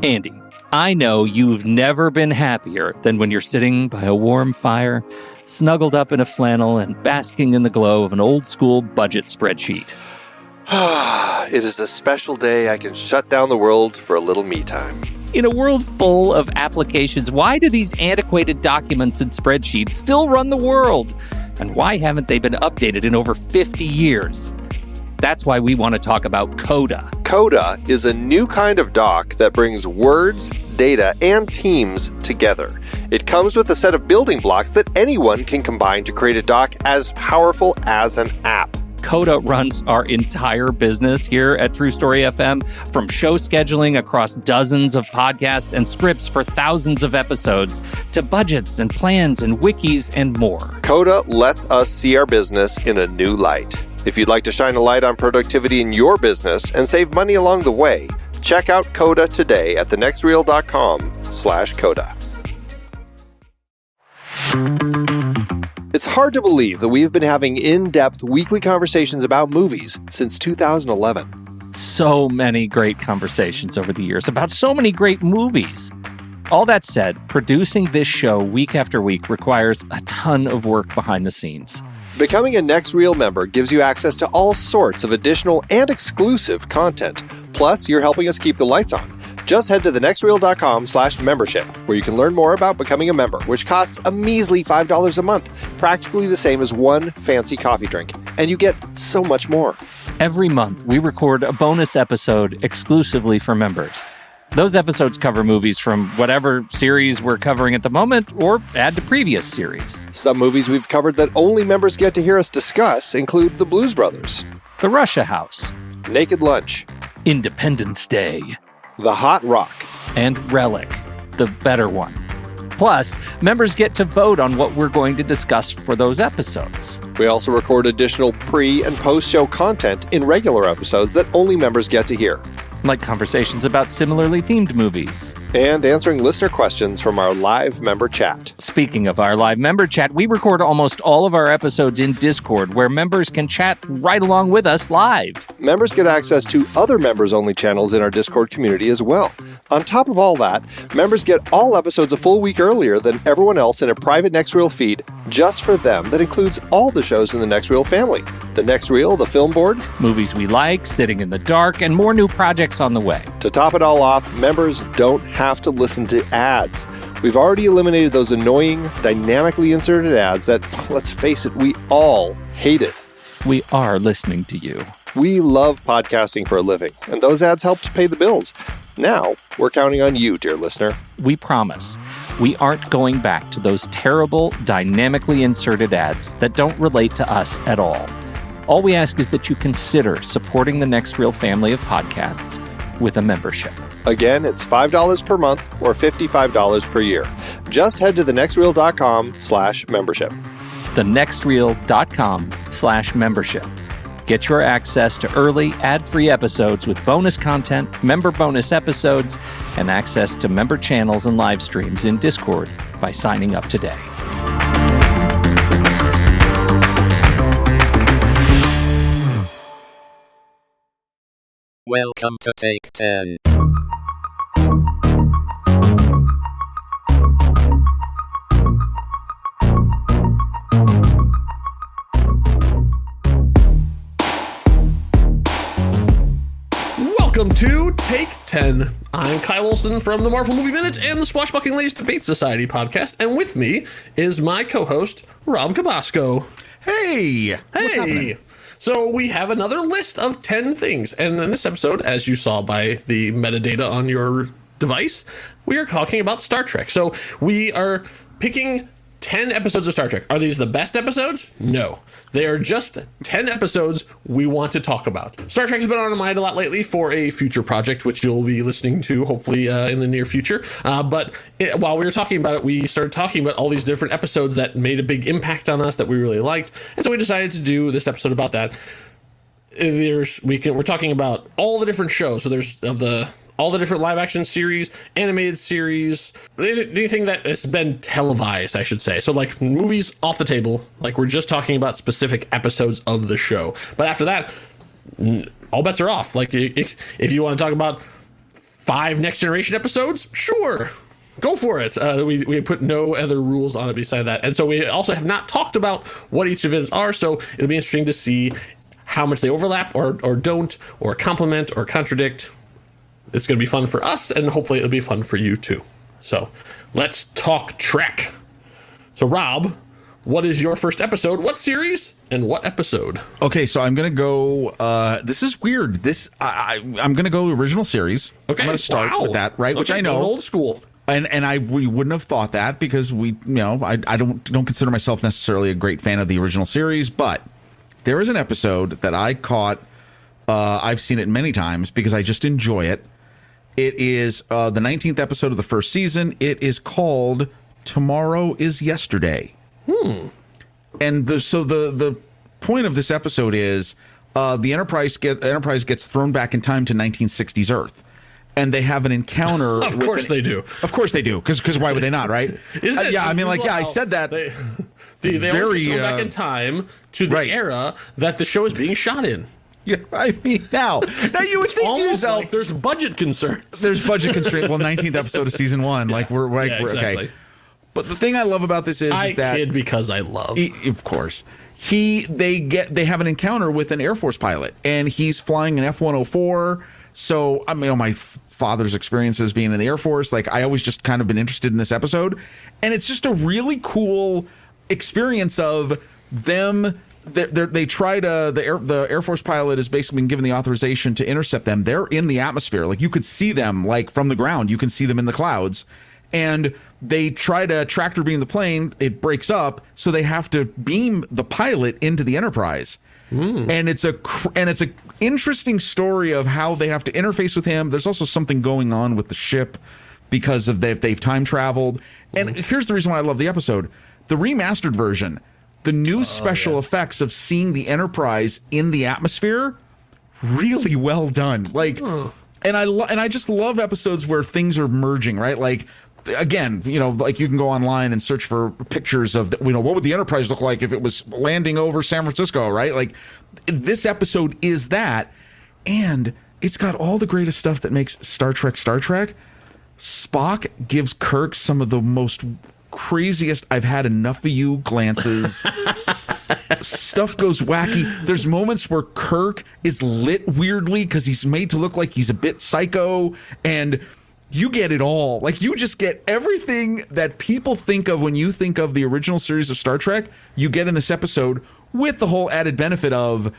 Andy, I know you've never been happier than when you're sitting by a warm fire, snuggled up in a flannel and basking in the glow of an old-school budget spreadsheet. It is a special day I can shut down the world for a little me time. In a world full of applications, why do these antiquated documents and spreadsheets still run the world? And why haven't they been updated in over 50 years? That's why we want to talk about Coda. Coda is a new kind of doc that brings words, data, and teams together. It comes with a set of building blocks that anyone can combine to create a doc as powerful as an app. Coda runs our entire business here at True Story FM, from show scheduling across dozens of podcasts and scripts for thousands of episodes, to budgets and plans and wikis and more. Coda lets us see our business in a new light. If you'd like to shine a light on productivity in your business and save money along the way, check out Coda today at thenextreel.com/Coda. It's hard to believe that we've been having in-depth weekly conversations about movies since 2011. So many great conversations over the years about so many great movies. All that said, producing this show week after week requires a ton of work behind the scenes. Becoming a Next Reel member gives you access to all sorts of additional and exclusive content. Plus, you're helping us keep the lights on. Just head to thenextreel.com/membership, where you can learn more about becoming a member, which costs a measly $5 a month, practically the same as one fancy coffee drink. And you get so much more. Every month, we record a bonus episode exclusively for members. Those episodes cover movies from whatever series we're covering at the moment, or add to previous series. Some movies we've covered that only members get to hear us discuss include The Blues Brothers, The Russia House, Naked Lunch, Independence Day, The Hot Rock, and Relic, the better one. Plus, members get to vote on what we're going to discuss for those episodes. We also record additional pre- and post-show content in regular episodes that only members get to hear, like conversations about similarly themed movies. And answering listener questions from our live member chat. Speaking of our live member chat, we record almost all of our episodes in Discord, where members can chat right along with us live. Members get access to other members-only channels in our Discord community as well. On top of all that, members get all episodes a full week earlier than everyone else in a private Next Reel feed just for them that includes all the shows in the Next Reel family. The Next Reel, the Film Board, movies we like, Sitting in the Dark, and more new projects on the way. To top it all off, members don't have to listen to ads. We've already eliminated those annoying, dynamically inserted ads that, let's face it, we all hated. We are listening to you. We love podcasting for a living, and those ads help to pay the bills. Now, we're counting on you, dear listener. We promise we aren't going back to those terrible, dynamically inserted ads that don't relate to us at all. All we ask is that you consider supporting the Next Reel family of podcasts with a membership. Again, it's $5 per month or $55 per year. Just head to thenextreel.com/membership. thenextreel.com/membership. Get your access to early, ad-free episodes with bonus content, member bonus episodes, and access to member channels and live streams in Discord by signing up today. Welcome to Take 10. Welcome to Take 10. I'm Kyle Olson from the Marvel Movie Minute and the Swashbuckling Ladies Debate Society podcast, and with me is my co-host, Rob Cabasco. Hey! What's happening? So we have another list of 10 things, and in this episode, as you saw by the metadata on your device, we are talking about Star Trek. So we are picking 10 episodes of Star Trek. Are these the best episodes? No. They are just 10 episodes we want to talk about. Star Trek has been on my mind a lot lately for a future project, which you'll be listening to hopefully in the near future. But while we were talking about it, we started talking about all these different episodes that made a big impact on us that we really liked. And so we decided to do this episode about that. We're talking about all the different shows. So there's all the different live action series, animated series, anything that has been televised, I should say. So like movies off the table, like we're just talking about specific episodes of the show. But after that, all bets are off. Like if you want to talk about 5 Next Generation episodes? Sure. Go for it. We put no other rules on it beside that. And so we also have not talked about what each of it are, so it'll be interesting to see how much they overlap or don't, or complement or contradict. It's going to be fun for us, and hopefully it'll be fun for you too. So let's talk Trek. So Rob, what is your first episode? What series and what episode? Okay, so I'm gonna go. This is weird. I'm gonna go original series. Okay, I'm gonna start with that, right? Which Okay, I know, old school. and we wouldn't have thought that because I don't consider myself necessarily a great fan of the original series, but there is an episode that I caught. I've seen it many times because I just enjoy it. It is the 19th episode of the first season. It is called "Tomorrow Is Yesterday." And the point of this episode is the Enterprise gets thrown back in time to 1960s Earth, and they have an encounter. Of course they do. Of course they do, because why would they not, right? Yeah, I mean, I said that. They very go back in time to the right. era that the show is being shot in. Yeah, I mean, now you would think to Almost yourself, like there's budget concerns. there's budget constraint. Well, 19th episode of season 1, like we're exactly. okay. But the thing I love about this is that kid because I love. of course, they have an encounter with an Air Force pilot, and he's flying an F-104. So I mean, my father's experiences being in the Air Force, like I always just kind of been interested in this episode, and it's just a really cool experience of them. They try to the Air Force pilot has basically been given the authorization to intercept them. They're in the atmosphere, like you could see them like from the ground. You can see them in the clouds, and they try to tractor beam the plane. It breaks up, so they have to beam the pilot into the Enterprise. And it's a interesting story of how they have to interface with him. There's also something going on with the ship because of they've time traveled. And here's the reason why I love the episode: the remastered version. The new special effects of seeing the Enterprise in the atmosphere, really well done. Like, and I just love episodes where things are merging, right? Like, again, like you can go online and search for pictures of, what would the Enterprise look like if it was landing over San Francisco, right? Like, this episode is that, and it's got all the greatest stuff that makes Star Trek Star Trek. Spock gives Kirk some of the most craziest "I've had enough of you" glances. Stuff goes wacky. There's moments where Kirk is lit weirdly because he's made to look like he's a bit psycho, and you get it all. Like, you just get everything that people think of when you think of the original series of Star Trek, you get in this episode, with the whole added benefit of,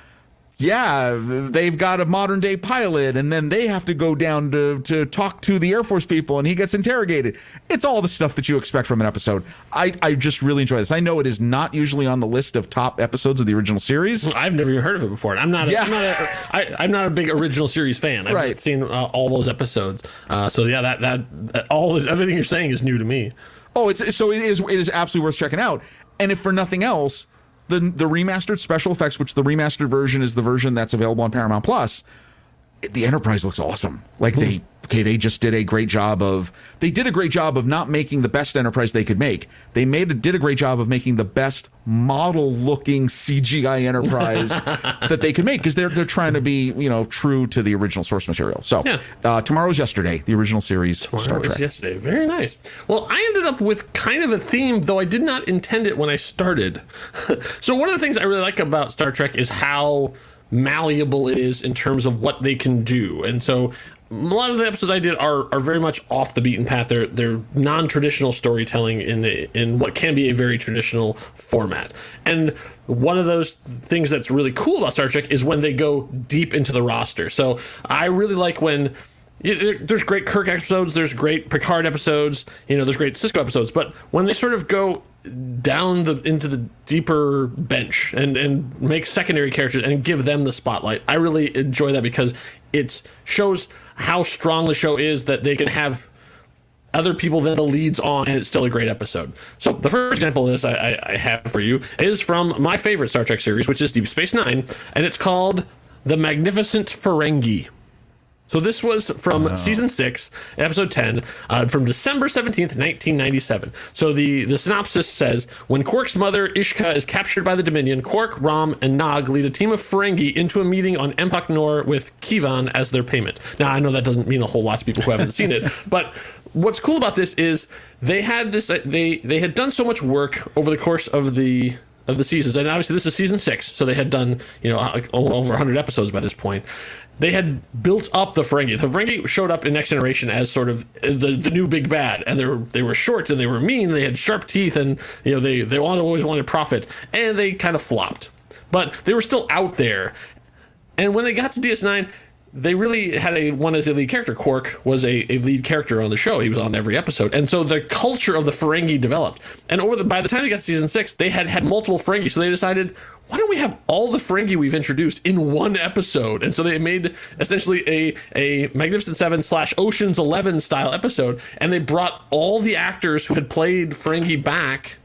yeah, they've got a modern day pilot, and then they have to go down to talk to the Air Force people, and he gets interrogated. It's all the stuff that you expect from an episode. I just really enjoy this. I know it is not usually on the list of top episodes of the original series. I've never even heard of it before. I'm not a big original series fan. I've not seen all those episodes. So yeah, that everything you're saying is new to me. Oh, it is absolutely worth checking out. And if for nothing else, the remastered special effects, which the remastered version is the version that's available on Paramount Plus, the Enterprise looks awesome. Like they just did a great job of not making the best Enterprise they could make. They did a great job of making the best model looking CGI Enterprise that they could make, because they're trying to be true to the original source material. So Tomorrow's Yesterday, the original series Star Trek. Yesterday, very nice. Well, I ended up with kind of a theme, though I did not intend it when I started. So one of the things I really like about Star Trek is how malleable it is in terms of what they can do. And so a lot of the episodes I did are very much off the beaten path. They're non-traditional storytelling in what can be a very traditional format. And one of those things that's really cool about Star Trek is when they go deep into the roster. So I really like when there's great Kirk episodes, there's great Picard episodes, there's great Sisko episodes, but when they sort of go down into the deeper bench and make secondary characters and give them the spotlight, I really enjoy that, because it shows how strong the show is that they can have other people than the leads on, and it's still a great episode. So the first example of this I have for you is from my favorite Star Trek series, which is Deep Space Nine, and it's called The Magnificent Ferengi. So this was from season 6, episode 10, from December 17th, 1997. So the synopsis says, when Quark's mother, Ishka, is captured by the Dominion, Quark, Rom, and Nog lead a team of Ferengi into a meeting on Empok Nor with Kivan as their payment. Now, I know that doesn't mean a whole lot to people who haven't seen it, but what's cool about this is they had this, they had done so much work over the course of the seasons, and obviously this is season 6, so they had done, like over 100 episodes by this point. They had built up the Ferengi. The Ferengi showed up in Next Generation as sort of the new big bad, and they were short and they were mean. They had sharp teeth, and they always wanted profit, and they kind of flopped. But they were still out there. And when they got to DS9, they really had one as a lead character. Quark was a lead character on the show. He was on every episode. And so the culture of the Ferengi developed. And by the time we got to season 6, they had multiple Ferengi. So they decided, why don't we have all the Ferengi we've introduced in one episode? And so they made essentially a Magnificent Seven / Ocean's 11 style episode. And they brought all the actors who had played Ferengi back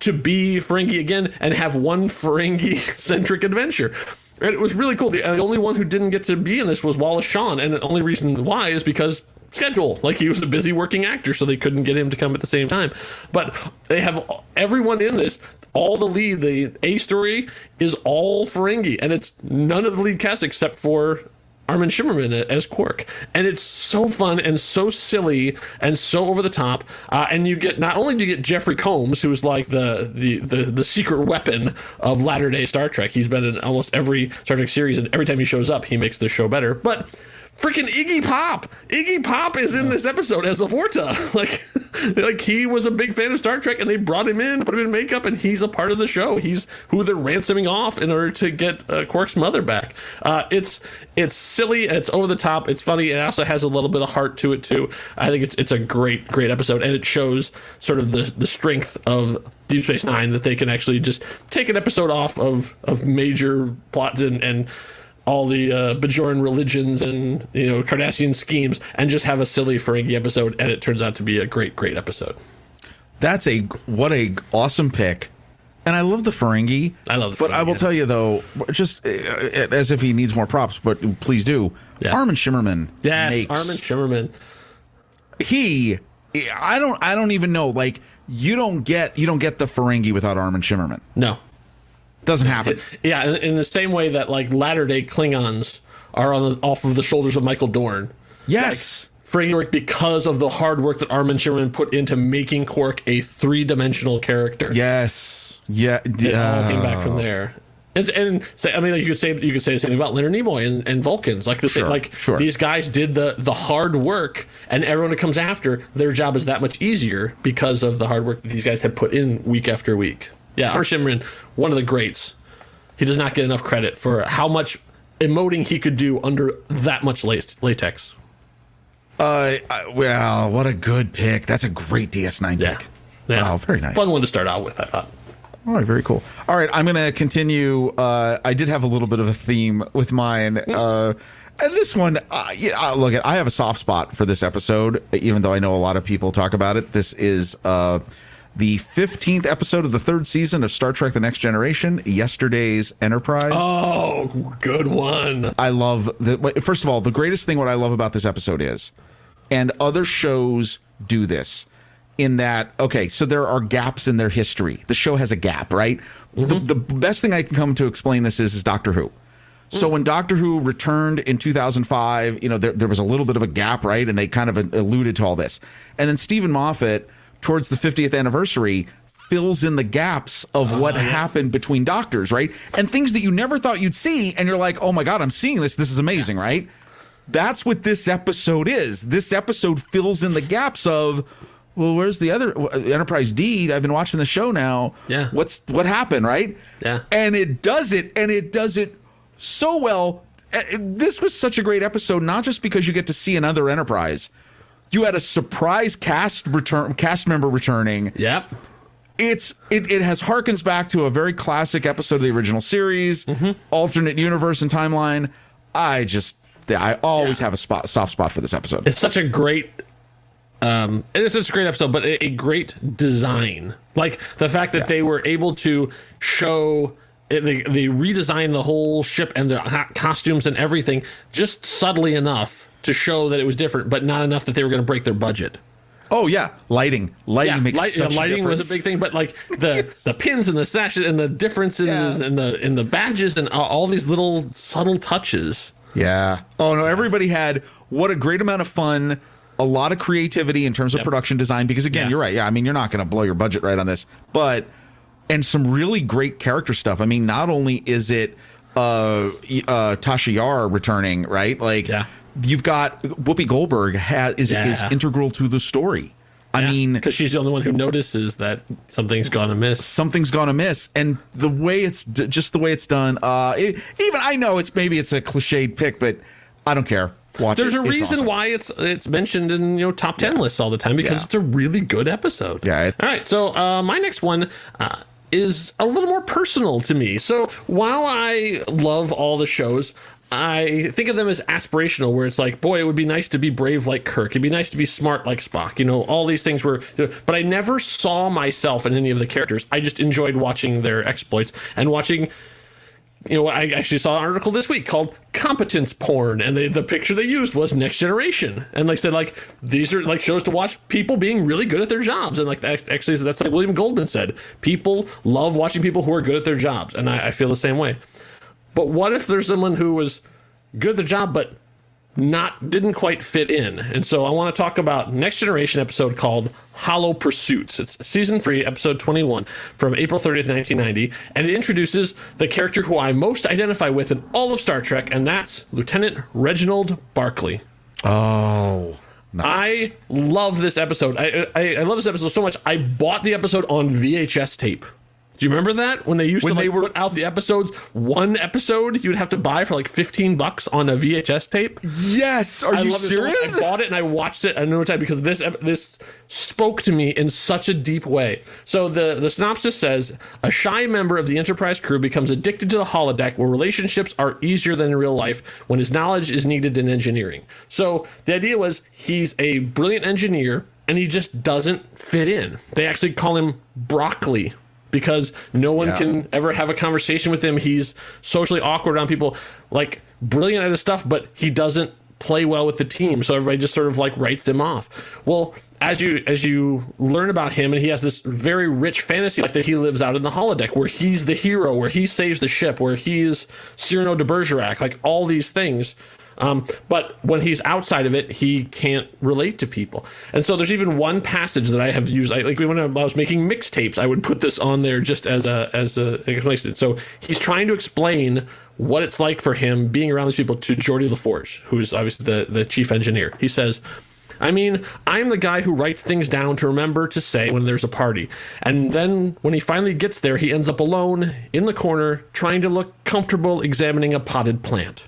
to be Ferengi again and have one Ferengi-centric adventure. And it was really cool. The only one who didn't get to be in this was Wallace Shawn, and the only reason why is because schedule. Like, he was a busy working actor, so they couldn't get him to come at the same time. But they have everyone in this. All the A story is all Ferengi, and it's none of the lead cast except for Armin Shimmerman as Quark. And it's so fun and so silly and so over the top. And you get, not only do you get Jeffrey Combs, who's like the secret weapon of latter day Star Trek. He's been in almost every Star Trek series, and every time he shows up, he makes the show better. But freaking Iggy Pop is in this episode as a Vorta. Like he was a big fan of Star Trek, and they brought him in, put him in makeup, and he's a part of the show. He's who they're ransoming off in order to get Quark's mother back. It's silly, it's over the top, it's funny. It also has a little bit of heart to it too. I think it's a great episode, and it shows sort of the strength of Deep Space Nine, that they can actually just take an episode off of major plots and all the Bajoran religions and Cardassian schemes, and just have a silly Ferengi episode, and it turns out to be a great episode. That's what a awesome pick. And I love the Ferengi. I love the But Ferengi, I will tell you, though, just as if he needs more props, but please do. Yeah. Armin Shimmerman. Yes, Armin Shimmerman. I don't even know. Like, you don't get the Ferengi without Armin Shimmerman. No. Doesn't happen. Yeah, in the same way that like latter day Klingons are off of the shoulders of Michael Dorn. Yes. Ferengi work because of the hard work that Armin Shimmerman put into making Quark a 3-dimensional character. Yes. Yeah. It all came back from there. And say, I mean, like you could say the same thing about Leonard Nimoy and Vulcans. Like Sure. These guys did the hard work, and everyone who comes after, their job is that much easier because of the hard work that these guys have put in week after week. Yeah, Armin Shimmerman, one of the greats. He does not get enough credit for how much emoting he could do under that much latex. Well, what a good pick. That's a great DS9 pick. Yeah. Wow, very nice. Fun one to start out with, I thought. All right, very cool. All right, I'm going to continue. I did have a little bit of a theme with mine. And this one, look, I have a soft spot for this episode, even though I know a lot of people talk about it. This is the 15th episode of the 3rd season of Star Trek The Next Generation, Yesterday's Enterprise. Oh, good one. I love first of all, the greatest thing what I love about this episode is, and other shows do this, in that, okay, so there are gaps in their history. The show has a gap, right? Mm-hmm. The best thing I can come to explain this is Doctor Who. So when Doctor Who returned in 2005, there was a little bit of a gap, right? And they kind of alluded to all this. And then Stephen Moffat, towards the 50th anniversary, fills in the gaps of what happened between Doctors, right? And things that you never thought you'd see, and you're like, oh my God, I'm seeing this. This is amazing, right? That's what this episode is. This episode fills in the gaps of, well, where's the other Enterprise D? I've been watching the show now. Yeah. What happened, right? Yeah. And it does it so well. This was such a great episode, not just because you get to see another Enterprise. You had a surprise cast member returning. Yep. It has harkens back to a very classic episode of the original series, alternate universe and timeline. I always have a soft spot for this episode. It's such a great it's a great episode, but a great design. Like the fact that they were able to show they redesigned the whole ship and the costumes and everything just subtly enough to show that it was different, but not enough that they were going to break their budget. Oh yeah, lighting makes such a lighting difference. was a big thing, but like the pins and the sashes and the differences in the badges and all these little subtle touches. Yeah. Oh no, everybody had what a great amount of fun, a lot of creativity in terms of production design. Because again, you're right. Yeah, I mean, you're not going to blow your budget right on this, and some really great character stuff. I mean, not only is it Tasha Yar returning, right? Like, you've got Whoopi Goldberg is integral to the story. I mean, because she's the only one who notices that something's gone amiss. Something's gone amiss, and the way it's just the way it's done. Even I know it's a cliched pick, but I don't care. Watch There's it. a It's reason awesome. why it's mentioned in top 10 lists all the time, because it's a really good episode. Yeah. All right, so my next one is a little more personal to me. So while I love all the shows, I think of them as aspirational, where it's like, boy, it would be nice to be brave like Kirk. It'd be nice to be smart like Spock. You know, all these things were, but I never saw myself in any of the characters. I just enjoyed watching their exploits and watching. I actually saw an article this week called "Competence Porn," and the picture they used was Next Generation, and they said like these are like shows to watch people being really good at their jobs, and like actually that's like William Goldman said, people love watching people who are good at their jobs, and I feel the same way. But what if there's someone who was good at their job but didn't quite fit in? And so I want to talk about Next Generation episode called Hollow Pursuits. It's season 3, episode 21 from April 30th, 1990. And it introduces the character who I most identify with in all of Star Trek, and that's Lieutenant Reginald Barclay. Oh, nice. I love this episode. I love this episode so much. I bought the episode on VHS tape. Do you remember that? When they used to put out the episodes, one episode you would have to buy for like $15 on a VHS tape? Yes. Are you serious? I bought it and I watched it another time because this spoke to me in such a deep way. So the synopsis says, a shy member of the Enterprise crew becomes addicted to the holodeck, where relationships are easier than in real life when his knowledge is needed in engineering. So the idea was he's a brilliant engineer and he just doesn't fit in. They actually call him Broccoli, because no one can ever have a conversation with him. He's socially awkward around people, like brilliant at his stuff, but he doesn't play well with the team. So everybody just sort of like writes him off. Well, as you learn about him, and he has this very rich fantasy life that he lives out in the holodeck, where he's the hero, where he saves the ship, where he's Cyrano de Bergerac, like all these things. But when he's outside of it, he can't relate to people. And so there's even one passage that I have used. When I was making mixtapes, I would put this on there just as a explanation. So he's trying to explain what it's like for him being around these people to Geordi LaForge, who is obviously the chief engineer. He says, I mean, I'm the guy who writes things down to remember to say when there's a party. And then when he finally gets there, he ends up alone in the corner, trying to look comfortable examining a potted plant.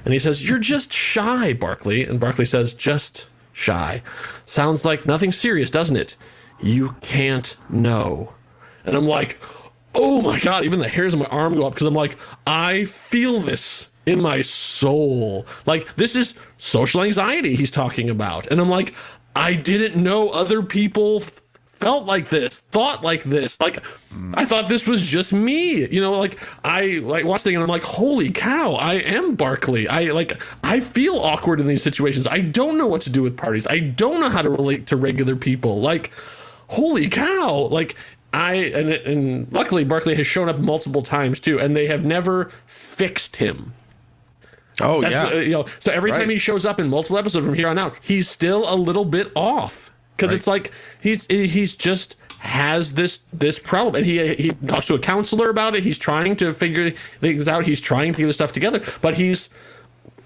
And he says, you're just shy, Barclay. And Barclay says, just shy. Sounds like nothing serious, doesn't it? You can't know. And I'm like, oh my God, even the hairs on my arm go up, because I'm like, I feel this in my soul. Like, this is social anxiety he's talking about. And I'm like, I didn't know other people felt like this, thought like this. Like, I thought this was just me, I watched the thing and I'm like, holy cow, I am Barclay. I feel awkward in these situations. I don't know what to do with parties. I don't know how to relate to regular people. Like, holy cow. Like, and luckily Barclay has shown up multiple times too, and they have never fixed him. Oh, yeah. So every time he shows up in multiple episodes from here on out, he's still a little bit off. Because it's like he's just has this problem, and he talks to a counselor about it. He's trying to figure things out. He's trying to get his stuff together, but he's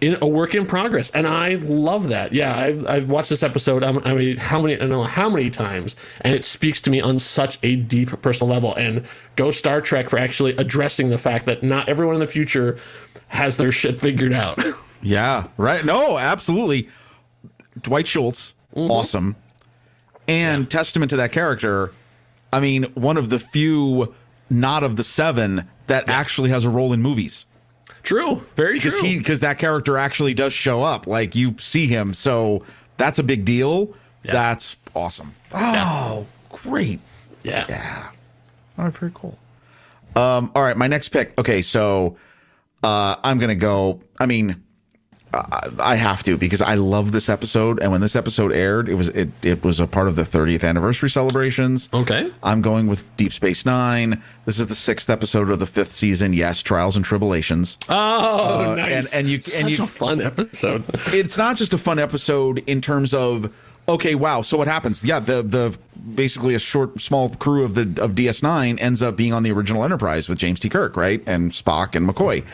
in a work in progress, and I love that. Yeah, I've watched this episode. I don't know how many times, and it speaks to me on such a deep personal level. And go Star Trek for actually addressing the fact that not everyone in the future has their shit figured out. Yeah, right. No, absolutely. Dwight Schultz, awesome. And testament to that character. I mean, one of the few, not of the 7, that actually has a role in movies. True. Very true. Because that character actually does show up. Like, you see him. So that's a big deal. Yeah. That's awesome. Oh, great. Yeah. Yeah. All right, very cool. All right, my next pick. Okay, so I'm going to go. I mean, I have to, because I love this episode, and when this episode aired, it was a part of the 30th anniversary celebrations. Okay. I'm going with Deep Space Nine. This is the 6th episode of the 5th season. Yes, Trials and Tribulations. Oh, nice. Such a fun episode. It's not just a fun episode in terms of, okay, wow, so what happens? Yeah, the basically a small crew of DS9 ends up being on the original Enterprise with James T. Kirk, right? And Spock and McCoy.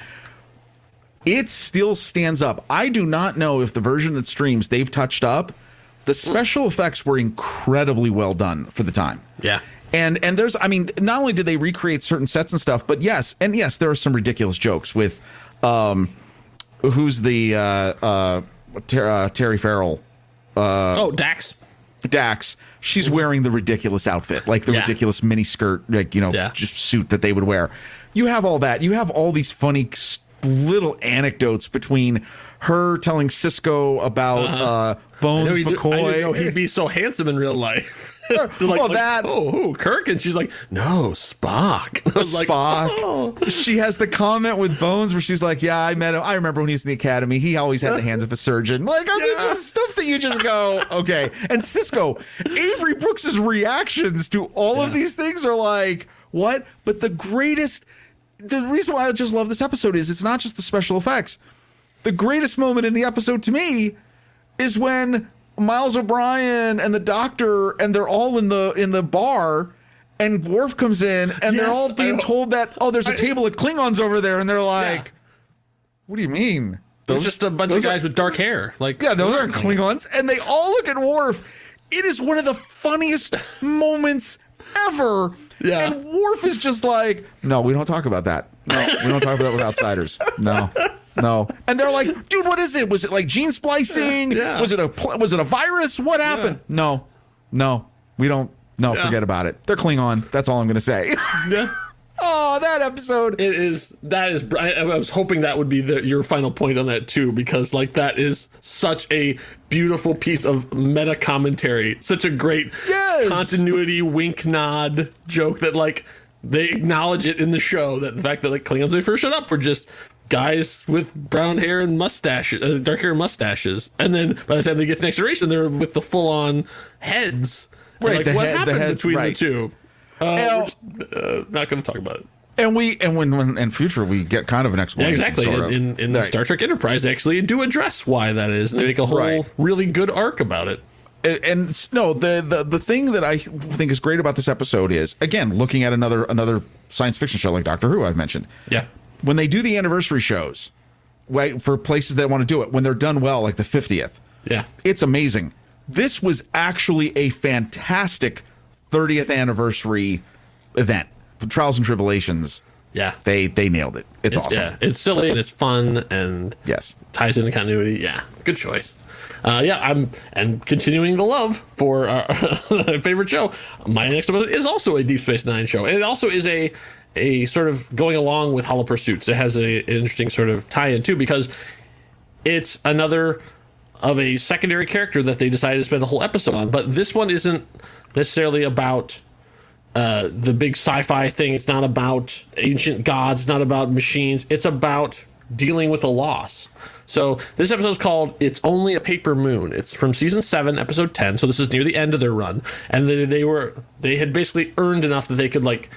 It still stands up. I do not know if the version that streams they've touched up. The special effects were incredibly well done for the time. Yeah. And there's, I mean, not only did they recreate certain sets and stuff, but yes, there are some ridiculous jokes with who's the Terry Farrell. Dax. Dax. She's wearing the ridiculous outfit, like the ridiculous mini skirt, like, just suit that they would wear. You have all that. You have all these funny little anecdotes between her telling Cisco about Bones McCoy. I didn't know he'd be so handsome in real life. Kirk, and she's like, no, Spock. I was Spock. Like, She has the comment with Bones where she's like, yeah, I met him. I remember when he was in the academy. He always had the hands of a surgeon. Like, I mean, just stuff that you just go, okay. And Cisco, Avery Brooks's reactions to all of these things are like, what? But the reason why I just love this episode is it's not just the special effects. The greatest moment in the episode to me is when Miles O'Brien and the doctor, and they're all in the bar, and Worf comes in, and they're all being told that, there's a table of Klingons over there, and they're like, what do you mean? There's just a bunch of guys with dark hair. Like, yeah, those aren't Klingons. And they all look at Worf. It is one of the funniest moments ever. Yeah. And Worf is just like, no, we don't talk about that. No, we don't talk about that with outsiders. No. And they're like, dude, what is it? Was it like gene splicing? Yeah. Was it a virus? What happened? Yeah. No, we don't. No, forget about it. They're Klingon. That's all I'm going to say. Yeah. Oh, that episode. I was hoping that would be your final point on that too, because like that is such a beautiful piece of meta commentary, such a great continuity wink nod joke that like they acknowledge it in the show, that the fact that like Klingons when they first showed up were just guys with brown hair and mustaches, dark hair and mustaches, and then by the time they get to Next Generation, they're with the full on heads. Right. Like, what happened between the two? We're just, not going to talk about it. And when in future we get kind of an explanation. Yeah, exactly. In the Star Trek Enterprise, they actually do address why that is. And they make a whole really good arc about it. And no, the thing that I think is great about this episode is, again, looking at another science fiction show like Doctor Who I've mentioned. Yeah. When they do the anniversary shows, for places that want to do it, when they're done well, like the 50th. Yeah. It's amazing. This was actually a fantastic 30th anniversary event. Trials and Tribulations. Yeah. They nailed it. It's awesome. Yeah, it's silly and it's fun and ties into continuity. Yeah. Good choice. I'm continuing the love for our favorite show. My next one is also a Deep Space Nine show, and it also is a sort of going along with Hollow Pursuits. It has an interesting sort of tie-in too, because it's another of a secondary character that they decided to spend a whole episode on. But this one isn't necessarily about the big sci-fi thing. It's not about ancient gods. It's not about machines. It's about dealing with a loss. So this episode is called "It's Only a Paper Moon." It's from season 7, episode 10. So this is near the end of their run, and they had basically earned enough that they could like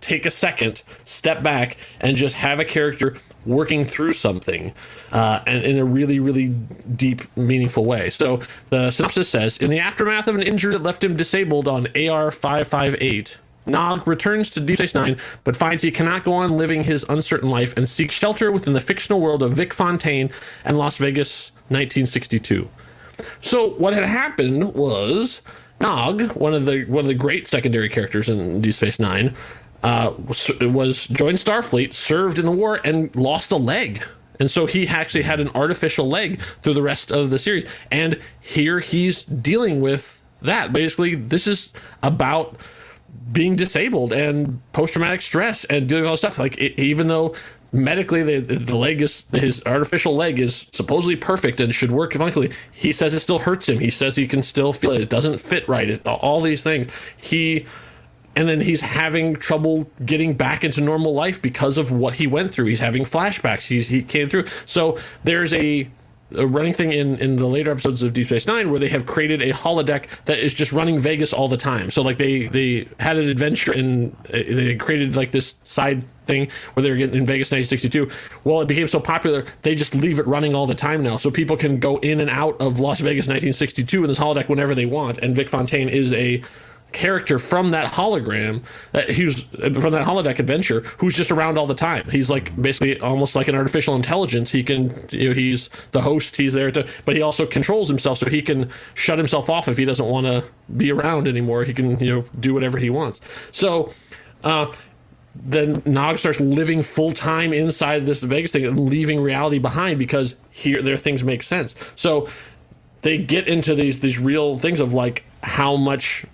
take a second, step back, and just have a character working through something, and in a really, really deep, meaningful way. So the synopsis says, in the aftermath of an injury that left him disabled on AR-558, Nog returns to Deep Space Nine, but finds he cannot go on living his uncertain life and seeks shelter within the fictional world of Vic Fontaine and Las Vegas, 1962. So what had happened was Nog, one of the great secondary characters in Deep Space Nine, joined Starfleet, served in the war, and lost a leg. And so he actually had an artificial leg through the rest of the series. And here he's dealing with that. Basically, this is about being disabled and post-traumatic stress and dealing with all this stuff. Like, even though medically the leg is, his artificial leg is supposedly perfect and should work clinically, he says it still hurts him. He says he can still feel it. It doesn't fit right. All these things. And then he's having trouble getting back into normal life because of what he went through. He's having flashbacks. He came through. So there's a a running thing in the later episodes of Deep Space Nine where they have created a holodeck that is just running Vegas all the time. So like they had an adventure and they created like this side thing where they were getting in Vegas 1962. Well, it became so popular, they just leave it running all the time now. So people can go in and out of Las Vegas 1962 in this holodeck whenever they want. And Vic Fontaine is a character from that hologram, from that holodeck adventure, who's just around all the time. He's like basically almost like an artificial intelligence. He can, he's the host. He's there but he also controls himself, so he can shut himself off if he doesn't want to be around anymore. He can, do whatever he wants. So, then Nog starts living full time inside this Vegas thing and leaving reality behind because their things make sense. So they get into these real things of like how much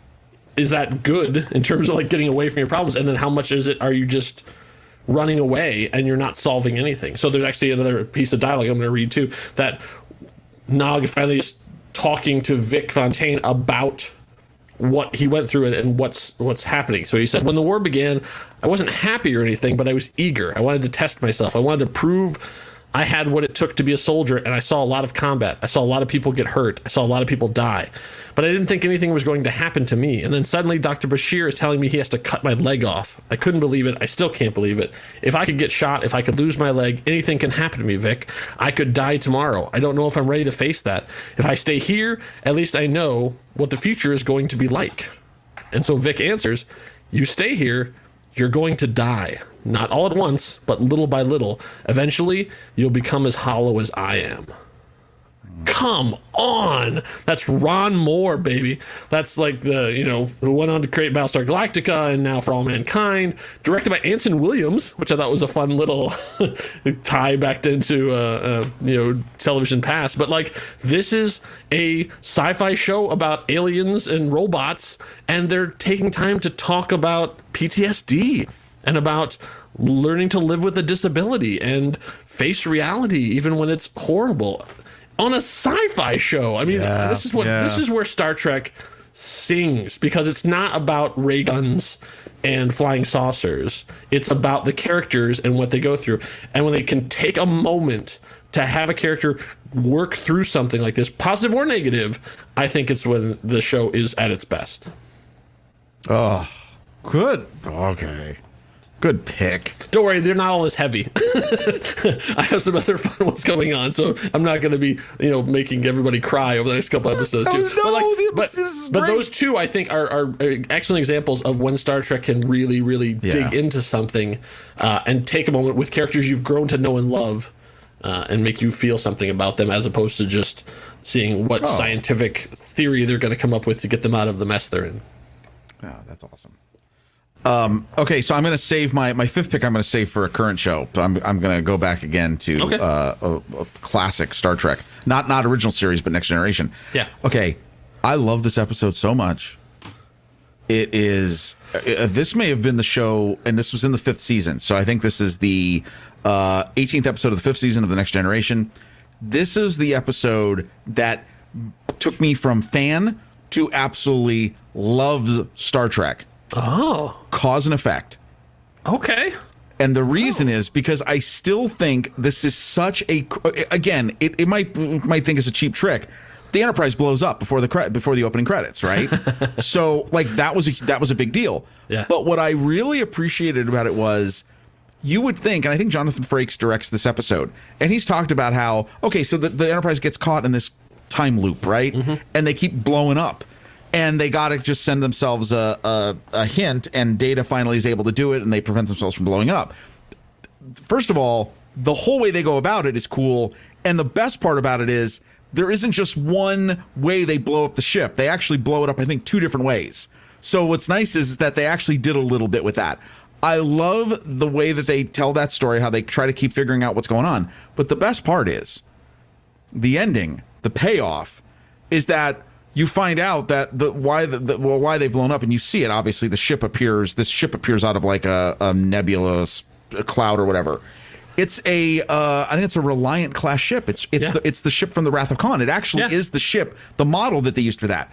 is that good in terms of like getting away from your problems, and then how much are you just running away and you're not solving anything. So there's actually another piece of dialogue I'm going to read too, that Nog finally is talking to Vic Fontaine about what he went through and what's happening. So he said, when the war began, I wasn't happy or anything, but I was eager. I wanted to test myself. I wanted to prove I had what it took to be a soldier, and I saw a lot of combat. I saw a lot of people get hurt. I saw a lot of people die. But I didn't think anything was going to happen to me. And then suddenly Dr. Bashir is telling me he has to cut my leg off. I couldn't believe it. I still can't believe it. If I could get shot, if I could lose my leg, anything can happen to me, Vic. I could die tomorrow. I don't know if I'm ready to face that. If I stay here, at least I know what the future is going to be like. And so Vic answers, you stay here, you're going to die. Not all at once, but little by little. Eventually, you'll become as hollow as I am. Come on! That's Ron Moore, baby. That's like who went on to create Battlestar Galactica and Now for All Mankind. Directed by Anson Williams, which I thought was a fun little tie back into, television past. But like, this is a sci-fi show about aliens and robots, and they're taking time to talk about PTSD and about learning to live with a disability and face reality even when it's horrible on a sci-fi show. I mean, this is where Star Trek sings, because it's not about ray guns and flying saucers. It's about the characters and what they go through. And when they can take a moment to have a character work through something like this, positive or negative, I think it's when the show is at its best. Oh, good. Okay. Good pick. Don't worry, they're not all as heavy. I have some other fun ones coming on, so I'm not going to be, making everybody cry over the next couple episodes too. But those two, I think, are excellent examples of when Star Trek can really, really dig into something and take a moment with characters you've grown to know and love and make you feel something about them, as opposed to just seeing what scientific theory they're going to come up with to get them out of the mess they're in. Oh, that's awesome. Okay, so I'm going to save my fifth pick. I'm going to save for a current show. So I'm going to go back again to a classic Star Trek, not original series, but Next Generation. Yeah. Okay, I love this episode so much. It is. This may have been the show, and this was in the 5th season. So I think this is the 18th episode of the 5th season of the Next Generation. This is the episode that took me from fan to absolutely loves Star Trek. Oh. Cause and effect. Okay. And the reason is because I still think this is such a, again, it might think it's a cheap trick. The Enterprise blows up before the opening credits, right? So like that was a big deal. Yeah. But what I really appreciated about it was, you would think, and I think Jonathan Frakes directs this episode, and he's talked about how, okay, so the Enterprise gets caught in this time loop, right? Mm-hmm. And they keep blowing up. And they got to just send themselves a hint, and Data finally is able to do it, and they prevent themselves from blowing up. First of all, the whole way they go about it is cool, and the best part about it is there isn't just one way they blow up the ship. They actually blow it up, I think, 2 different ways. So what's nice is that they actually did a little bit with that. I love the way that they tell that story, how they try to keep figuring out what's going on. But the best part is the ending, the payoff, is that you find out that why they've blown up, and you see it. Obviously, this ship appears out of like a nebulous cloud or whatever. It's I think it's a Reliant class ship. It's the ship from the Wrath of Khan. It actually is the ship, the model that they used for that.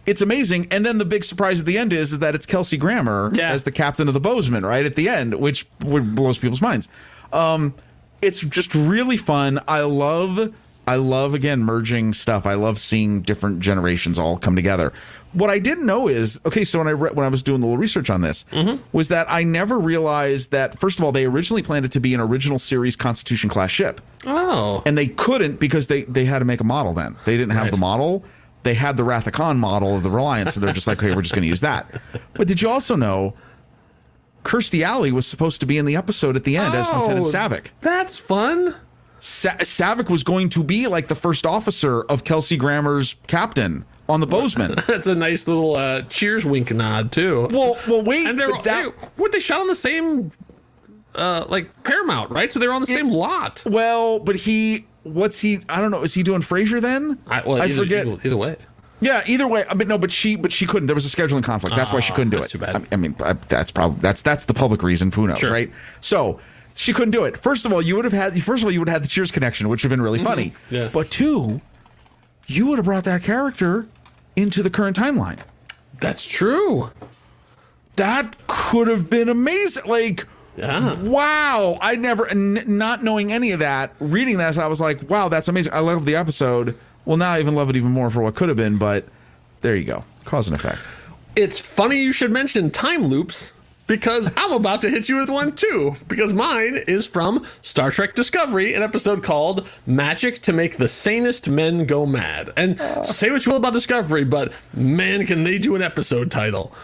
It's amazing. And then the big surprise at the end is that it's Kelsey Grammer as the captain of the Bozeman, right at the end, which blows people's minds. It's just really fun. I love I love, again, merging stuff. I love seeing different generations all come together. What I didn't know is, okay, so when I was doing a little research on this, was that I never realized that, first of all, they originally planned it to be an original series Constitution class ship. Oh. And they couldn't because they had to make a model then. They didn't have Right. the model. They had the Wrath of Khan model of the Reliance, so they're just like, okay, we're just going to use that. But did you also know Kirstie Alley was supposed to be in the episode at the end as Lieutenant Savick? That's fun. Savick was going to be like the first officer of Kelsey Grammer's captain on the Bozeman. That's a nice little cheers wink nod too. Well, wait. And but weren't they shot on the same like Paramount, right? So they were on the same lot. well, but what's he? I don't know. Is he doing Frasier then? I forget. Either way. Yeah, either way. I mean, no, but she couldn't. There was a scheduling conflict. That's why she couldn't do that's it. too bad. I mean, that's the public reason. Who knows, Sure. right? So she couldn't do it. First of all, you would have had the Cheers connection, which would have been really funny. Yeah. But two, you would have brought that character into the current timeline. That's true. That could have been amazing. Like, Yeah. wow! I never, not knowing any of that, reading that, I was like, wow, that's amazing. I love the episode. Well, now I even love it even more for what could have been. But there you go, cause and effect. It's funny you should mention time loops because I'm about to hit you with one too. Because mine is from Star Trek Discovery, an episode called Magic to Make the Sanest Men Go Mad. And say what you will about Discovery, but man, can they do an episode title.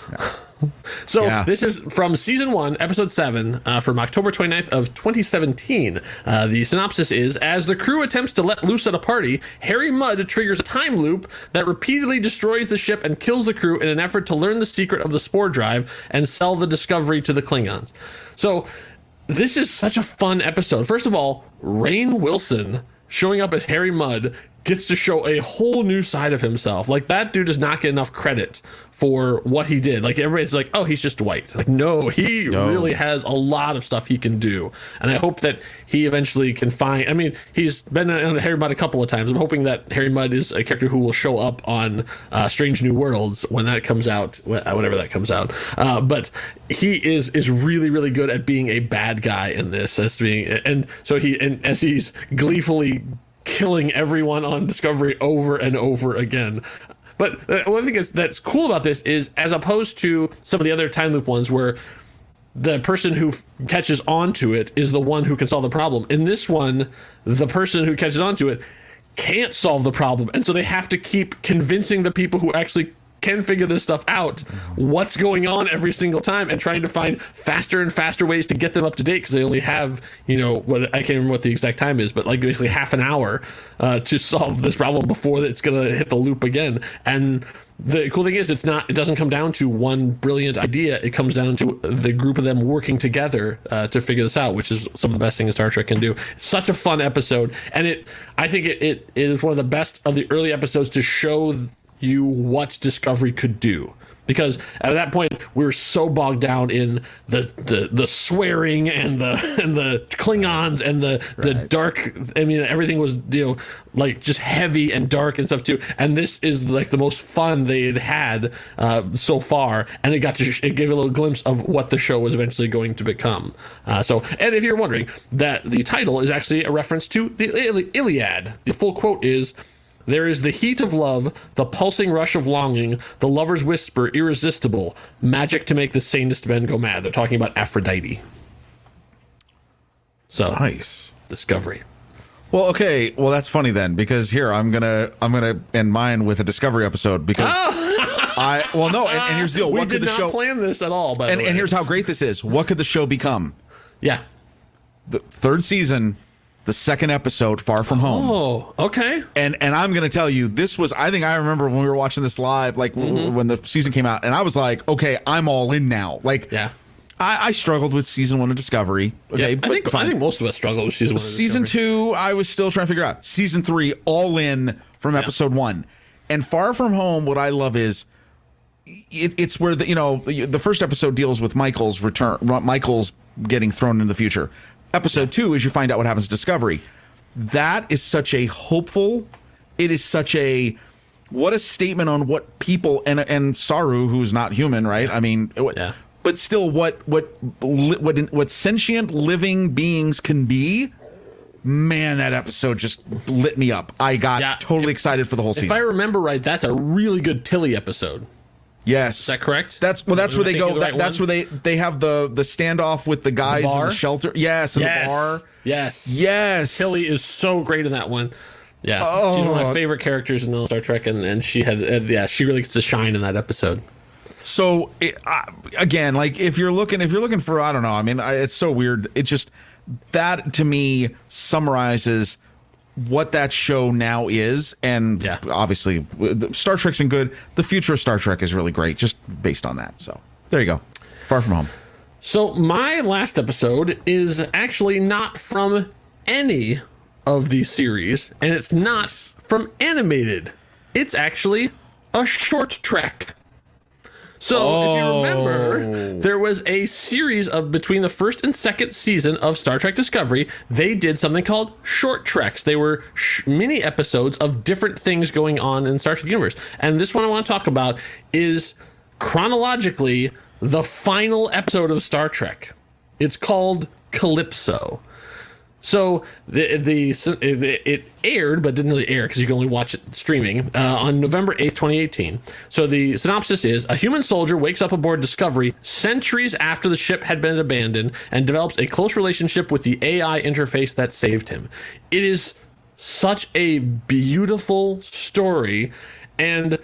So this is from season 1, episode 7, from October 29th of 2017. The synopsis is, as the crew attempts to let loose at a party, Harry Mudd triggers a time loop that repeatedly destroys the ship and kills the crew in an effort to learn the secret of the spore drive and sell the discovery to the Klingons. So this is such a fun episode. First of all, Rainn Wilson showing up as Harry Mudd gets to show a whole new side of himself. Like, that dude does not get enough credit for what he did. Like, everybody's like, oh, he's just Dwight. Like, no, he really has a lot of stuff he can do. And I hope that he eventually can find, I mean, he's been on Harry Mudd a couple of times. I'm hoping that Harry Mudd is a character who will show up on Strange New Worlds when that comes out, whenever that comes out. But he is really, really good at being a bad guy in this, as he's gleefully killing everyone on Discovery over and over again. But one thing that's cool about this is, as opposed to some of the other time loop ones where the person who catches onto it is the one who can solve the problem, in this one, the person who catches onto it can't solve the problem. And so they have to keep convincing the people who actually can figure this stuff out what's going on every single time, and trying to find faster and faster ways to get them up to date, because they only have, what I can't remember what the exact time is, but like basically half an hour to solve this problem before it's gonna hit the loop again. And the cool thing is, it doesn't come down to one brilliant idea. It comes down to the group of them working together to figure this out, which is some of the best things Star Trek can do. It's such a fun episode, and I think it is one of the best of the early episodes to show you what Discovery could do, because at that point we were so bogged down in the swearing and the Klingons and the dark. I mean, everything was like just heavy and dark and stuff too. And this is like the most fun they had so far, and it gave a little glimpse of what the show was eventually going to become. And if you're wondering, that the title is actually a reference to the Iliad. The full quote is, "There is the heat of love, the pulsing rush of longing, the lover's whisper irresistible, magic to make the sanest men go mad." They're talking about Aphrodite. So Nice. Discovery. Well, okay. Well, that's funny then, because here I'm gonna end mine with a Discovery episode, because and here's the deal. We What did could the not show plan this at all, by the way. and here's how great this is. What could the show become? Yeah. The third season, the second episode, Far From Home. Oh, okay. And I'm going to tell you, this was, I think I remember when we were watching this live, like when the season came out, and I was like, okay, I'm all in now. Like, Yeah. I struggled with season 1 of Discovery. Okay, Yeah, but I think most of us struggle with season 1. Season 2, I was still trying to figure out. Season 3, all in from episode 1. And Far From Home, what I love is, it's where the first episode deals with Michael's return, Michael's getting thrown into the future. Episode 2 is you find out what happens to Discovery. That is such a hopeful. It is such a, what a statement on what people and Saru, who's not human, right? I mean, but still, what sentient living beings can be. man, that episode just lit me up. I got totally excited for the whole season. If I remember right, that's a really good Tilly episode. Yes, is that correct? That's where they go. That's where they have the standoff with the guys in the shelter. Yes, in the bar. Yes. Tilly is so great in that one. Yeah, she's one of my favorite characters in all Star Trek, and she had she really gets to shine in that episode. So again, like if you're looking for, I don't know. I mean, it's so weird. It just, that to me summarizes what that show now is, and obviously Star Trek's in good. The future of Star Trek is really great, just based on that. So there you go. Far From Home. So my last episode is actually not from any of these series, and it's not from animated. It's actually a short trek. So if you remember, there was a series of between the first and second season of Star Trek Discovery, they did something called short treks. They were mini episodes of different things going on in the Star Trek universe. And this one I want to talk about is chronologically the final episode of Star Trek. It's called Calypso. So it aired, but didn't really air because you can only watch it streaming on November 8th, 2018. So the synopsis is: a human soldier wakes up aboard Discovery centuries after the ship had been abandoned and develops a close relationship with the AI interface that saved him. It is such a beautiful story, and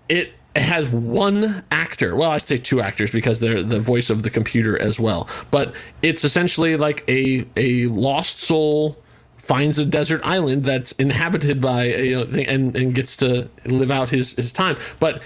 it has one actor. Well, I say two actors because they're the voice of the computer as well. But it's essentially like a lost soul finds a desert island that's inhabited by and gets to live out his time. But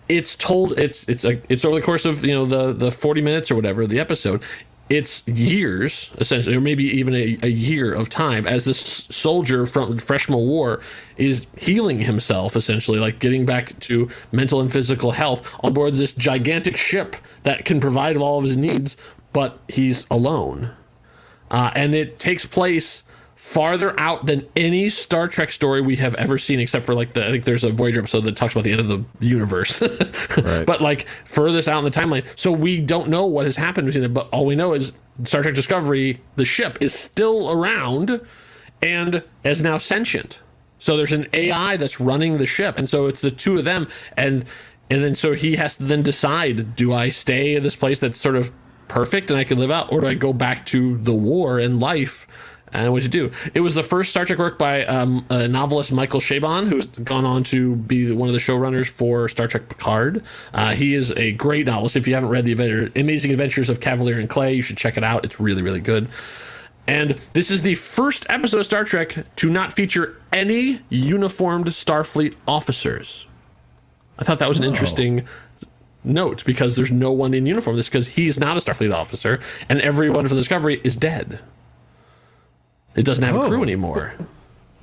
it's told it's over the course of the 40 minutes or whatever the episode. It's years, essentially, or maybe even a year of time as this soldier from Freshman War is healing himself, essentially, like getting back to mental and physical health on board this gigantic ship that can provide all of his needs, but he's alone. And it takes place farther out than any Star Trek story we have ever seen, except for I think there's a Voyager episode that talks about the end of the universe, right. But like furthest out in the timeline. So we don't know what has happened between them, but all we know is Star Trek Discovery, the ship is still around and is now sentient. So there's an AI that's running the ship. And so it's the two of them. And then so he has to then decide, do I stay in this place that's sort of perfect and I can live out, or do I go back to the war and life? And what to do. It was the first Star Trek work by a novelist, Michael Chabon, who's gone on to be one of the showrunners for Star Trek Picard. He is a great novelist. If you haven't read the Amazing Adventures of Kavalier and Clay, you should check it out. It's really, really good. And this is the first episode of Star Trek to not feature any uniformed Starfleet officers. I thought that was an interesting note, because there's no one in uniform. This because he's not a Starfleet officer, and everyone from Discovery is dead. It doesn't have a crew anymore.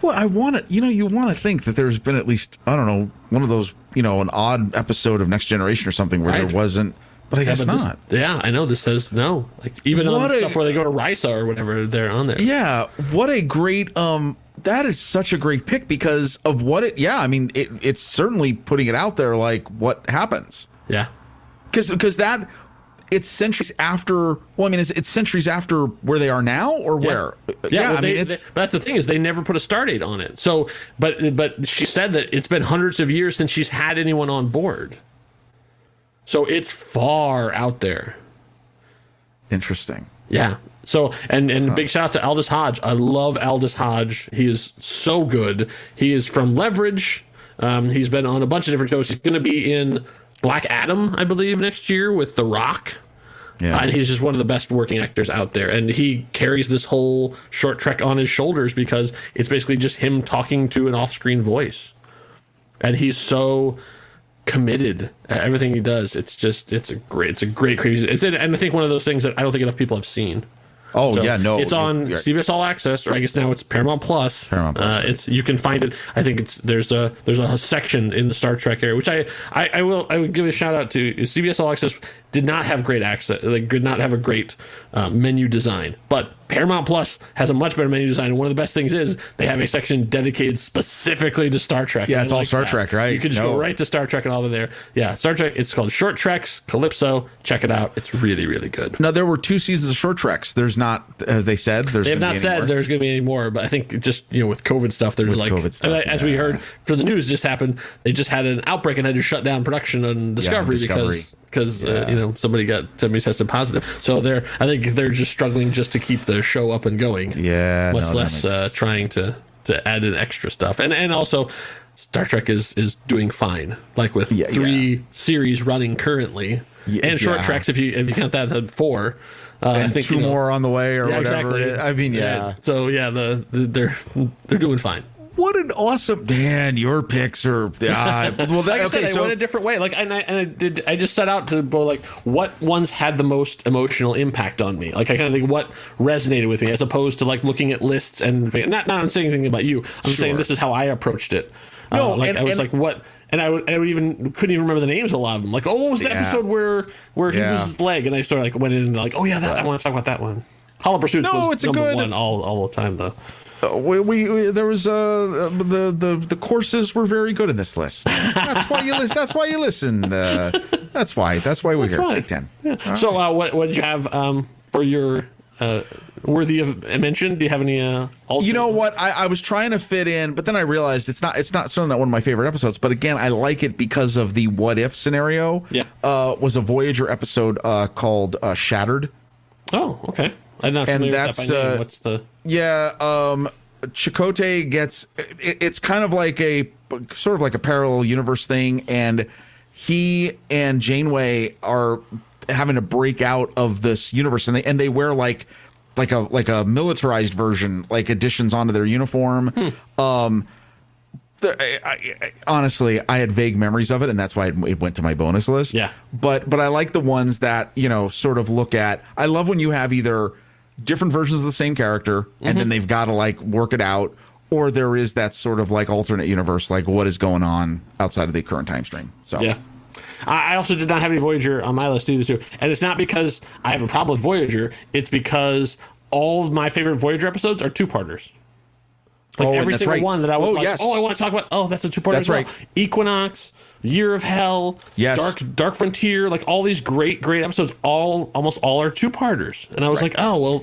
Well, you want to think that there's been at least, I don't know, one of those, an odd episode of Next Generation or something where there wasn't, but I guess not. I know this says no. Like even on stuff where they go to Risa or whatever, they're on there. Yeah. What a great, that is such a great pick because of what it's certainly putting it out there, like what happens. Yeah. Because that, it's centuries after. Well, I mean, it's centuries after where they are now, or where? Yeah, but that's the thing is they never put a start date on it. So, but she said that it's been hundreds of years since she's had anyone on board. So it's far out there. Interesting. Yeah. So and big shout out to Aldous Hodge. I love Aldous Hodge. He is so good. He is from Leverage. He's been on a bunch of different shows. He's going to be in Black Adam, I believe, next year with The Rock. Yeah. And he's just one of the best working actors out there. And he carries this whole short trek on his shoulders because it's basically just him talking to an off-screen voice. And he's so committed at everything he does. It's a great crazy. And I think one of those things that I don't think enough people have seen. Oh, so yeah, no. It's on CBS All Access, or I guess now it's Paramount Plus. It's you can find it. I think there's a section in the Star Trek area, which I would give a shout out to. CBS All Access did not have great access, like did not have a great menu design. But Paramount Plus has a much better menu design, and one of the best things is they have a section dedicated specifically to Star Trek. Yeah, And it's I all like Star that. Trek, right? You can just go right to Star Trek and all of there. Yeah, Star Trek. It's called Short Treks Calypso. Check it out. It's really, really good. Now, there were 2 seasons of Short Treks. There's not, as they said, there's They have gonna not be any said more. there's going to be any more, but I think just with COVID stuff, there's like COVID stuff, as we heard for the news just happened. They just had an outbreak and had to shut down production on Discovery, because somebody tested positive. So I think they're just struggling just to keep the show up and going. Yeah, much no, that less makes trying to add in extra stuff, and also Star Trek is doing fine, like with 3 series running currently, and short treks if you count that at 4. and I think 2 more on the way or whatever. Exactly. I mean, So they're doing fine. What an awesome Dan! Your picks are well. Like I said, I went a different way. Like, I just set out to go like, what ones had the most emotional impact on me. Like, I kind of think what resonated with me, as opposed to like looking at lists and not I'm saying anything about you. I'm saying this is how I approached it. No, I was like, what? And I would couldn't even remember the names of a lot of them. Like, what was the episode where he was his leg? And I sort of like went in and like, oh yeah, I want to talk about that one. Hollow Pursuits was number 1 all the time though. We there was the courses were very good in this list. That's why you listen. That's why you listen. That's why we're here. Take 10. Yeah. So what did you have for your worthy of mention? Do you have any? Also? You know what? I was trying to fit in, but then I realized it's not certainly not one of my favorite episodes. But again, I like it because of the what if scenario. Yeah. Was a Voyager episode called Shattered. Oh, okay. I'm not familiar with that by name. What's the? Yeah, Chakotay gets. It's kind of like a sort of like a parallel universe thing, and he and Janeway are having to break out of this universe, and they wear like a militarized version, like additions onto their uniform. Honestly, I had vague memories of it, and that's why it went to my bonus list. Yeah, but I like the ones that sort of look at. I love when you have either different versions of the same character, and then they've got to like work it out, or there is that sort of like alternate universe, like what is going on outside of the current time stream. So yeah. I also did not have any Voyager on my list either, too. And it's not because I have a problem with Voyager. It's because all of my favorite Voyager episodes are 2-parters. Like every single one that I was I want to talk about. Oh, that's a 2-parter. That's right. Equinox, Year of Hell, Dark Frontier, like all these great episodes. Almost all are 2-parters. And I was like, oh well,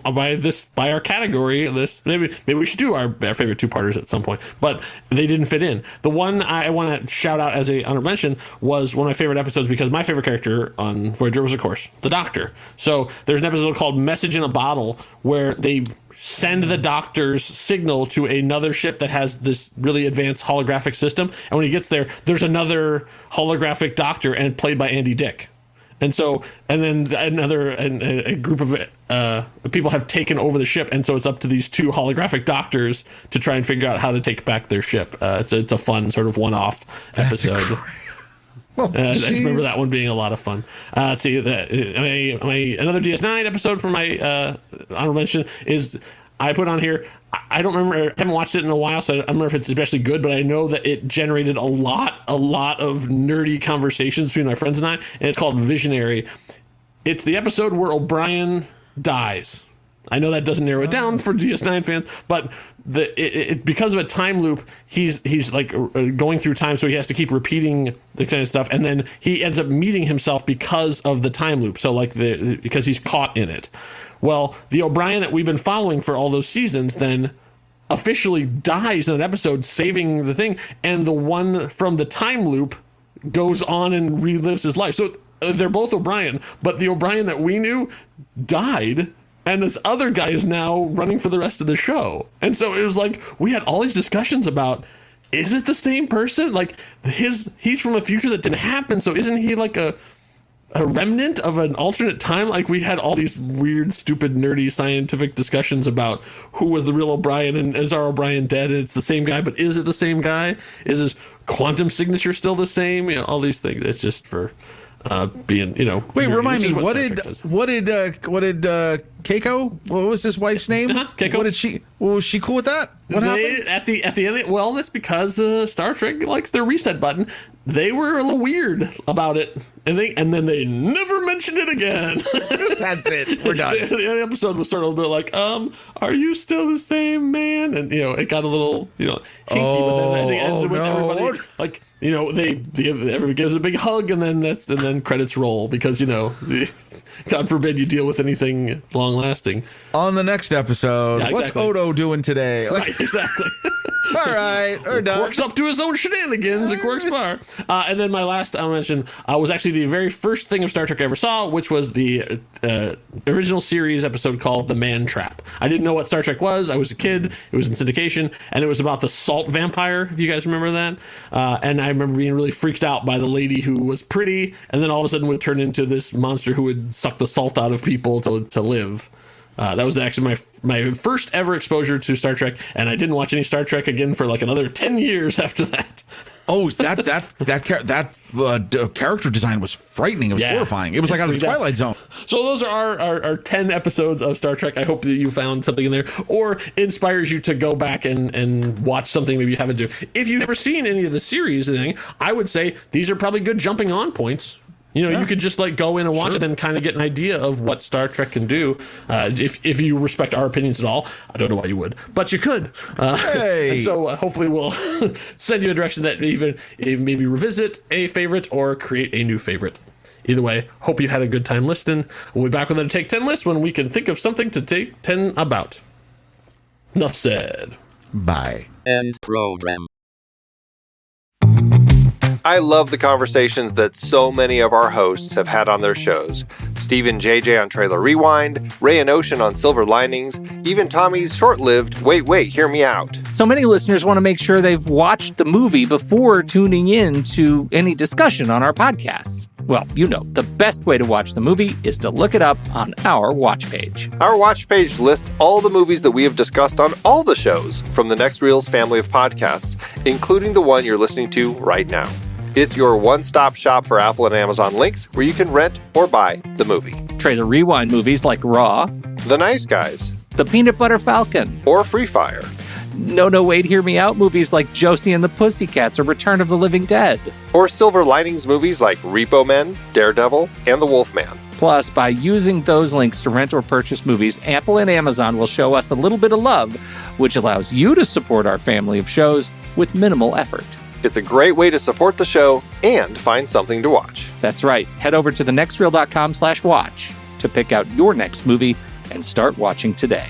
by our category list, maybe we should do our favorite 2-parters at some point. But they didn't fit in. The one I want to shout out as a honorable mention was one of my favorite episodes because my favorite character on Voyager was, of course, the Doctor. So there's an episode called Message in a Bottle where they send the Doctor's signal to another ship that has this really advanced holographic system. And when he gets there, there's another holographic Doctor, and played by Andy Dick. And then a group of people have taken over the ship. And so it's up to these 2 holographic Doctors to try and figure out how to take back their ship. It's a fun sort of one-off episode. I just remember that one being a lot of fun. Let's see, another DS9 episode for my honorable mention is I put on here. I don't remember. I haven't watched it in a while, so I don't remember if it's especially good. But I know that it generated a lot of nerdy conversations between my friends and I. And it's called Visionary. It's the episode where O'Brien dies. I know that doesn't narrow it down for DS9 fans, but because of a time loop, he's like going through time, so he has to keep repeating the kind of stuff, and then he ends up meeting himself because of the time loop. So like because he's caught in it. Well, the O'Brien that we've been following for all those seasons then officially dies in an episode, saving the thing, and the one from the time loop goes on and relives his life. So they're both O'Brien, but the O'Brien that we knew died. And this other guy is now running for the rest of the show. And so it was like, we had all these discussions about, is it the same person? Like he's from a future that didn't happen. So isn't he like a remnant of an alternate time? Like we had all these weird, stupid, nerdy scientific discussions about who was the real O'Brien and is our O'Brien dead? And it's the same guy, but is it the same guy? Is his quantum signature still the same? All these things. It's just for being, Wait, remind me, what did Keiko? What was his wife's name? Keiko. Was she cool with that? What happened at the end? Well, that's because Star Trek likes their reset button. They were a little weird about it, and then they never mention it again. That's it. We're done. The episode was sort of a bit like, are you still the same man? And, it got a little, hinky, but then I think it ends with everybody, like, everybody gives a big hug, and then credits roll because, God forbid you deal with anything long lasting. On the next episode, Yeah, exactly. What's Odo doing today? Right, exactly. All right, we're done. Quark's up to his own shenanigans at Quark's Bar. And then my last I'll mention was actually the very first thing of Star Trek I ever saw, which was the original series episode called The Man Trap. I didn't know what Star Trek was. I was a kid. It was in syndication, and it was about the salt vampire, if you guys remember that. And I remember being really freaked out by the lady who was pretty, and then all of a sudden would turn into this monster who would suck the salt out of people to live. That was actually my first ever exposure to Star Trek, and I didn't watch any Star Trek again for like another 10 years after that. Oh, that character design was frightening. It was horrifying. It was like out of the Twilight Zone. So those are our 10 episodes of Star Trek. I hope that you found something in there or inspires you to go back and watch something maybe you haven't done. If you've never seen any of the series, I would say these are probably good jumping on points. You could just like go in and watch it and kind of get an idea of what Star Trek can do. If you respect our opinions at all, I don't know why you would, but you could. Hey. And so hopefully we'll send you a direction that even maybe revisit a favorite or create a new favorite. Either way, hope you had a good time listening. We'll be back with another Take 10 list when we can think of something to take 10 about. Enough said. Bye. End program. I love the conversations that so many of our hosts have had on their shows. Steve and JJ on Trailer Rewind, Ray and Ocean on Silver Linings, even Tommy's short-lived Wait, Hear Me Out. So many listeners want to make sure they've watched the movie before tuning in to any discussion on our podcasts. Well, the best way to watch the movie is to look it up on our watch page. Our watch page lists all the movies that we have discussed on all the shows from the Next Reels family of podcasts, including the one you're listening to right now. It's your one-stop shop for Apple and Amazon links where you can rent or buy the movie. Trailer Rewind movies like Raw, The Nice Guys, The Peanut Butter Falcon, or Free Fire. No, Wait, Hear Me Out movies like Josie and the Pussycats or Return of the Living Dead. Or Silver Linings movies like Repo Men, Daredevil, and The Wolfman. Plus, by using those links to rent or purchase movies, Apple and Amazon will show us a little bit of love, which allows you to support our family of shows with minimal effort. It's a great way to support the show and find something to watch. That's right. Head over to thenextreel.com/watch to pick out your next movie and start watching today.